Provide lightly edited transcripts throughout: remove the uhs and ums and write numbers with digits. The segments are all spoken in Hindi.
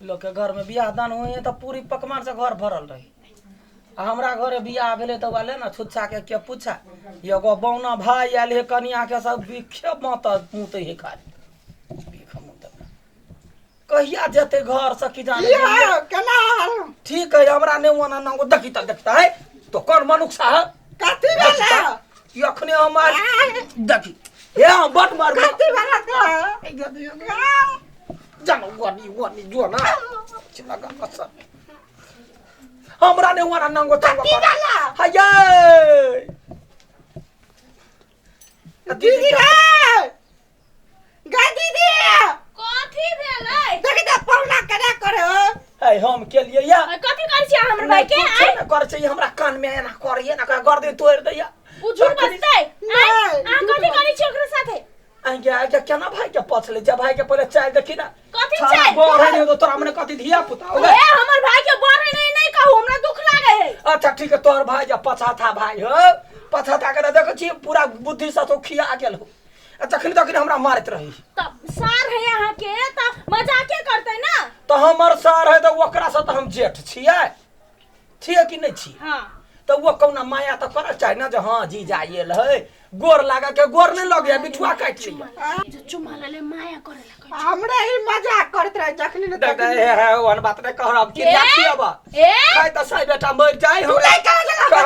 लोग के घर में बियाह दान हुए तो पूरी पकवान से घर भरल रही। हमरा घरे बियाह भेले तो वाले ना छुच्छा के पूछा एगो बौना भाई आयल है कनिया के सब बिखे मत मुते है खाली बिख मुत कहिया जते घर से की जाने केना ठीक है हमरा ने वना ना देखी त देखता है तो कौन मनुख सा है कथी वाला यखने हमार देखी हे बट मार कथी वाला जानो वनी जो ना चला गा कसर हमरा ने वना नंगो तंगो वाला हाये दीदी गा दीदी कथी भेलै देखि त पौना केना करे हो है हम के लिए या कथी कर छी हमर भाई के आई कर छै हमरा कान में एना करिए ना गर्दन तोड़ दैया बुझू बसतै आ कथी करै छी ओकरा साथे आगे केना भाई के पछले जा भाई के पहले चाय देखी ना कथी चाय बोरे नहीं तो तोरा मने कथी धिया पुता हो ए हमर भाई के बोरे नहीं कहू हमरा दुख लागे है। अच्छा ठीक है तोर भाई जा पछाता भाई हो पछाता के देख छी पूरा बुद्धि से तो खिया गेल हो जखन तखन हमरा मारत रही तब सार है यहाँ के त मजाके करते ना तो हमर सार है तो ओकरा से तो हम जेठ छिए कि नहीं छी हां तो वो कौना माया तो कर चाहे ना जो हां जी जाइल है गोर लागा के गोर नहीं लग गया बिठुआ काट लिया जो चुमा ले माया करे ला हमरा ही मजाक करत रहे जखनी न देख है वन बात ने कह अब की राखी अब ए खाई त सही बेटा मर जाए तू नहीं कह लगा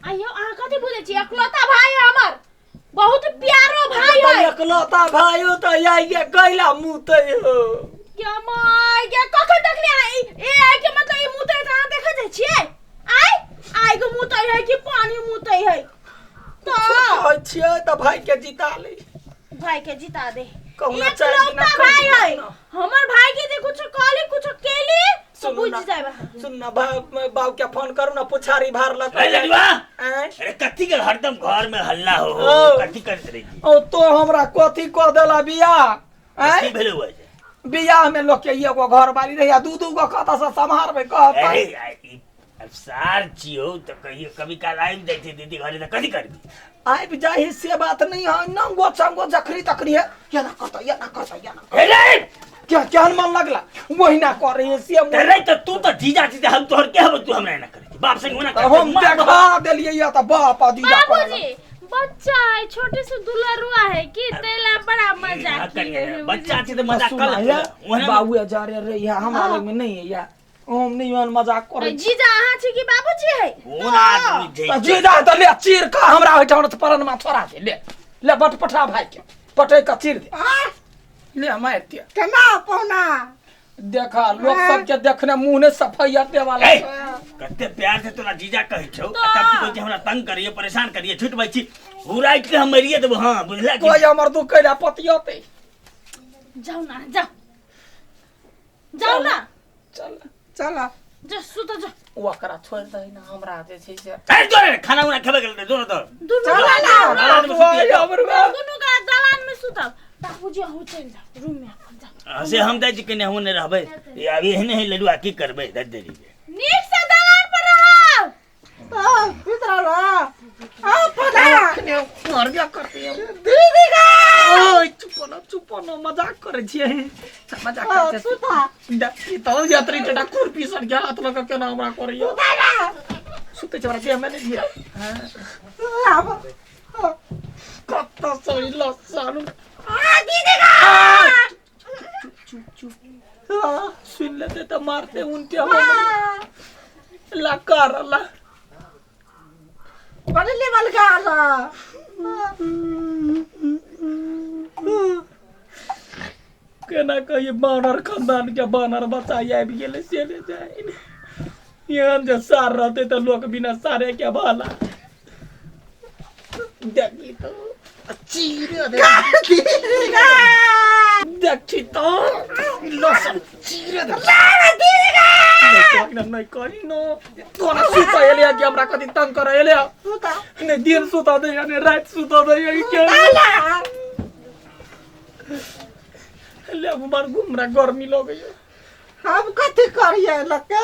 आयो आ कथी बोले छी एकलौता भाई है हमर बहुत प्यारो भाई है एकलौता भाई हो तो आई के गैला मुते हो क्या माय क्या कखन देखले आई ए आई के मतलब ई मुते त अहाँ देखै जाइ छियै आई के मुते है कि पानी मुते है तो कहै छियै त भाई के जिता ले भाई के जिता दे कहुना चाय बिना भाई है हमर भाई के जे कुछ कहली कुछ केली तो बुझ जाबा सुन ना बाबू के फोन करू ना पुछारी भार ल ए लडवा अरे कथी के हरदम घर में हल्ला हो कथी करत रही ओ तो हमरा कथी क देला बिया कथी भेलो है बियाह में लोग के एगो घर बारी रहिया दू गो कथा से संभारबे कहता अरे अब सार छियो तो कहियो कभी काल आइब जाइ थी दीदी घरे त कथी करबी आइब जाहि से बात नहीं है नंगो चंगो जखरी तकरी है या ना करता अरे क्या मन लगला वही ना कर रही है से अरे तो तू तो जीजा जीजा हम तोहर के हम तू हमरा ना करे बाप से होना हम देखा देलिए या त बाप जीजा बाबूजी बच्चा है छोटे से दुलरुआ है कि तेला बड़ा मजाक किए बच्चा छे तो मजाक कर बाबू जा रे या हमरा लग में नहीं है या हम नहीं मन मजाक करे जीजा अहाँ छी कि बाबूजी है कोन आदमी जे जीजा त ले चीर का हमरा होइठा त परन मा छोरा दे ले बट पठा भाई के पटे का चीर दे ले मार दिया केना पौना देखा लोग सब के देखने मुंह ने सफाई दे वाला कते प्यार से तोरा जीजा कहै छौ तब तू कहै हमरा तंग करिए परेशान करिए छुटबै छी हुराइ के हम मरिए देबो हां बुझला कि कोई हमर दुख कइला पतियोते जाऊ ना जाऊ ना चल चल जा सुत जा ओकरा छोड़ दे ना हमरा जे छै से अरे जोरे खाना उना खेबे गेल दोनो तो दुनु का दलान में सुतब बाबूजी हो चल जा रूम में अपन जा से हम दै छी कने होने रहबै अभी एहने है लडुआ की करबै दद्दरी नीक से दलान पर रह भीतर रह पौना मर गया करते हैं दीदी गा ओए चुप ना मजाक करे छिए मजाक करे सुता ई तो यात्री टटा कुर्पी सर गया हाथ लगा के ना हमरा करियो सुते छोरा के मैंने दिया हां कत्ता सही लसन दीदी गा चुप सुन लेते तो मारते उनके हम ला कर ला बड़ले वाल गाला केना कहिए बानर खानदान के बानर बच्चा आबि गेले से ले जाए यहाँ जे सार रहते तो लोग बिना सारे के भाला देखी तो चीरे दे देखी तो लसन चीरे दे नहीं करी नो तोरा सुता एलिया कि हमरा कथि तंग कर एलिया सुता ने दिन सुता दे ने रात सुता दे के ले बार घुमरा गर्मी लगे हम कथी करिए लके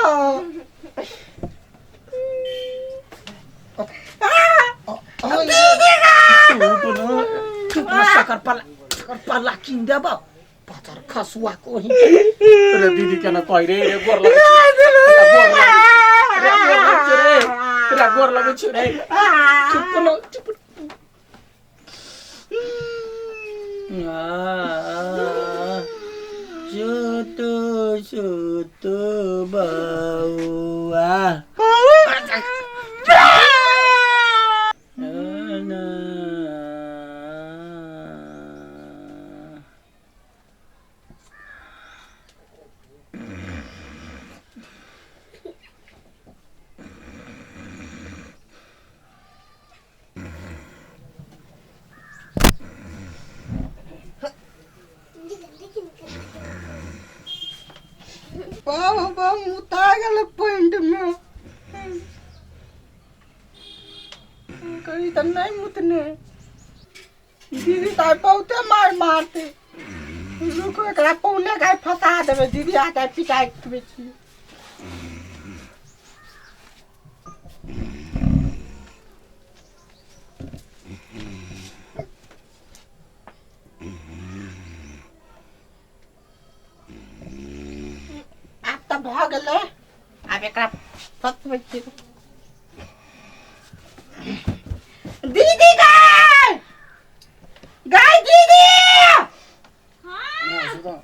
दीदी गा चुप न सकर पाला किन देबा पाचर खसुआ को ही रे दीदी के ना कह रे रे गोर लगे रे गोर लगे छ रे चुप न चुप Sutu bawa बाबा मुता गल पॉइंट में कहीं तो नहीं मुतने दीदी ताई बहुते मारते रुको एकरा पौने का फंसा देवे दीदी आता पिटाई के छी भाग गए अब एक दीदी गाय गाय दीदी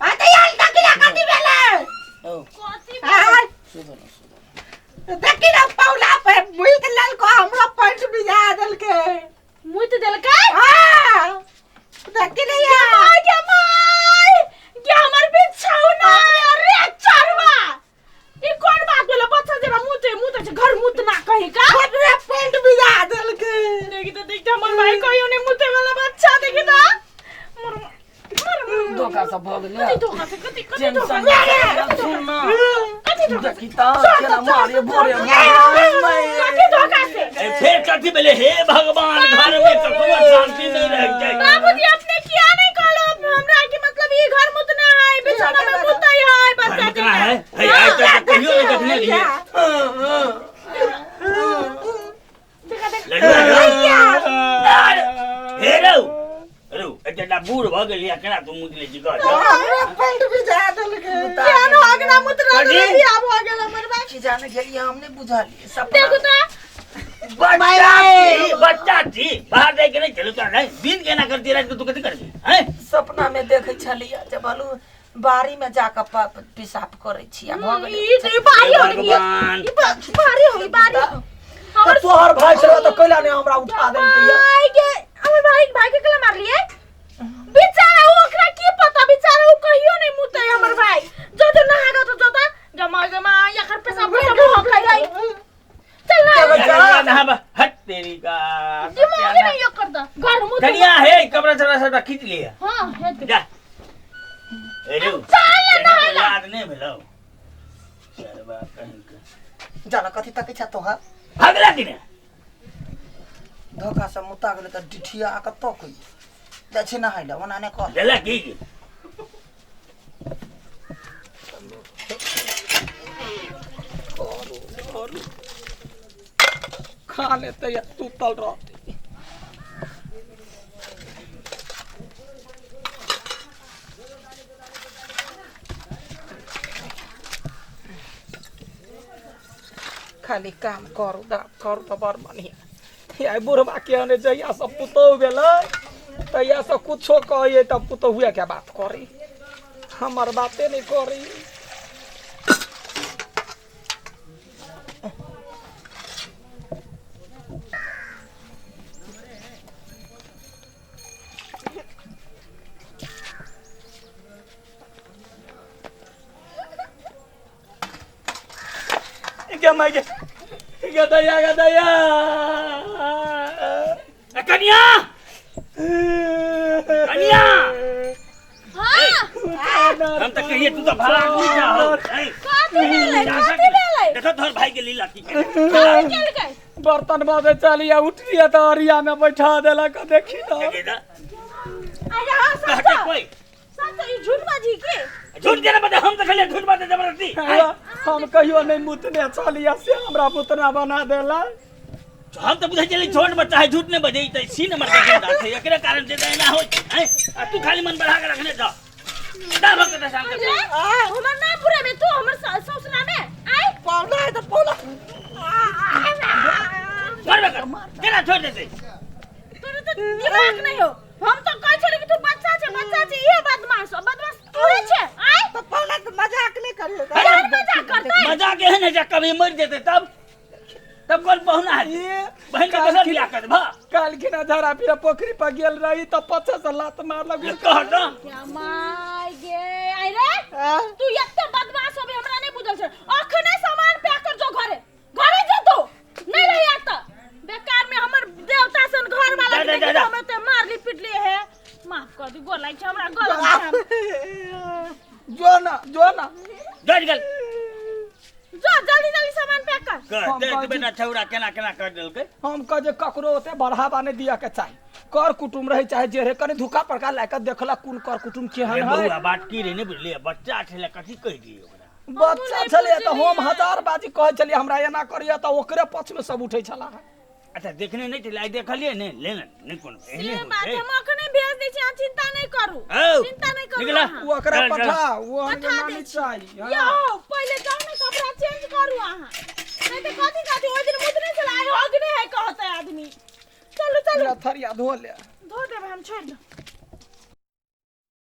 आते यार तकिया काटी बेले देखी ना पौला पे मुई के लाल को हमरा पंच बिजा दल के मुई तो देल के हां देखी नहीं आ जा माय क्या हमर बिछाऊ ना अरे चरवा ई कोन बात बोले बच्चा जरा मुते से घर मुत ना कहीं का रे पेंट बिजा दल के देखी तो देखता हमर भाई कहियो ने मुते वाला बच्चा देखी तो मर धोखा सब भ गेलै कति धोखा से कति धोखा सुन ना कति धोखा किता केना मारे बोरे कति धोखा से फिर कथी बोले हे भगवान घर में तो कोई शांति नहीं रह जाए बाबूजी आपने किया नहीं कहलो हमरा की मतलब ये घर मुतना है बिछौना में मुता है बच्चा कितना है हे आज तक कहियो नहीं देखने लिए हे रो रो एटा बूढ़ भ गेलिया केना तू मुदले जी कर हमरा पेंट बिजा दल के केन हो गेला मुतरा बिया भ गेला हमर भाई की जाने गेलिए हमने बुझा लिए सब देखो तो बच्चा थी बाहर दे के नहीं चलो तो नहीं दिन केना करती रात को तू कथी करबी हैं सपना में देखे छलिए जब बोलू बारी में जाकर पेशाब करे छी भ गेलै ई तो बारी हो गई ई बारी हो गई बारी हमर तोहर भाई छला तो कैला ने हमरा उठा देलकै भाई के हमर भाई के कला मार लिए बेचारा ओकरा की पता बेचारा वो कहियो नहीं मुते हमर भाई जो जो नहागा तो जोता जमा या कर पेशाब कर हो गई चल ना नहा हट तेरी का दिमाग ही नहीं करता घर मुते कनिया है कमरा चला खींच लिया हां है तो जा एरो चल ना याद नहीं भेलो सरबा कहीं के जाना कथी तक छ तोहर भागला कि ने धोखा से मुता गेलै त डिठिया आ कत कोई जा छै नहाइला ओना ने कह देला की खा लेते या तू तल रहती खाली काम करू तो बड़ बढ़िया या बुढ़बा के आने जहिया सब पुतौ भेलै तहिया से कुछो कहिए तब पुतौ हुए के बात करी हमर बाते नहीं करी गदया कनिया कनिया हां हम तो कहिए तू तो भला आदमी जा हो काती ले देखो तोहर भाई के लीला की चल गए बर्तन बाबे चलिया उठिए तो अरिया में बैठा देला का देखी ना अरे हां कहते कोई सच ई झूठ बाजी के झूठ के ना बता हम तो खाली झूठ बात जबरदस्ती हम कहियो नहीं मुतने चलिया से हमरा पुतना बना देला हम तो बुझे चली छोट बच्चा है झूठ ने बजे त सी नंबर का जिंदा थे एकरे कारण से ना हो हैं तू खाली मन बढ़ा के रखने जा दा भक्त शाम अरे, के हमर ना पूरे में तू हमर ससुरा में आई पौला है तो पौला मार बकर केना छोड़ देते तोरे तो दिमाग नहीं हो हम तो कह छली कि तू बच्चा छे ये बदमाश तू छे आई तो पौला तो मजाक नहीं करिए यार मजाक करते मजाक है ना जब कभी मर देते तब कौन पहुना है ये बहन का कसर बियाह कर भा काल की ना धरा फिर पोखरी पर गेल रही तो पछे से लात मार लगी ये कह ना क्या माय गे आई रे तू एते बदमाश होबे हमरा नहीं बुझल छे अखने सामान पैक कर जो घरे जा तू नहीं रही आता बेकार में हमर देवता सन घर वाला के हमें ते मारली पिटली है माफ कर दी गोलाई छ हमरा गलत जो ना गज गल जो जल्दी सामान पैक कर कर दे बेटा छौड़ा केना कर देलकै हम कह जे ककरो ओते बढ़ावा नहीं दिया के चाही कर कुटुम रहे चाहे जे रहे कने धोखा पड़का लाके देखला कुल कर कुटुम केहन है बउआ बात की रे नहीं बुझलिए बच्चा छले कथी कह दिए ओकरा बच्चा छले तो हम हजार बाजी कहे चलिए हमरा एना करिया तो ओकरे पक्ष में सब उठे छला अच्छा देखने नहीं चला देखलिए ने लेना नहीं कोनो एहने ये हो बात गए हम अखने भेज दै छी चिंता नहीं करू औ, चिंता नहीं करू निकला। अहाँ। वो ओकरा चल, चल। पठा वो पठा हमें दै नहीं छी। चाहिए यो पहले जाओ ना कपड़ा चेंज करू अहाँ नहीं तो कथी ओइ दिन मुदने चला आइ अग्नि है कहते आदमी चलो थरिया धो ले धो देबे हम छोड़ दो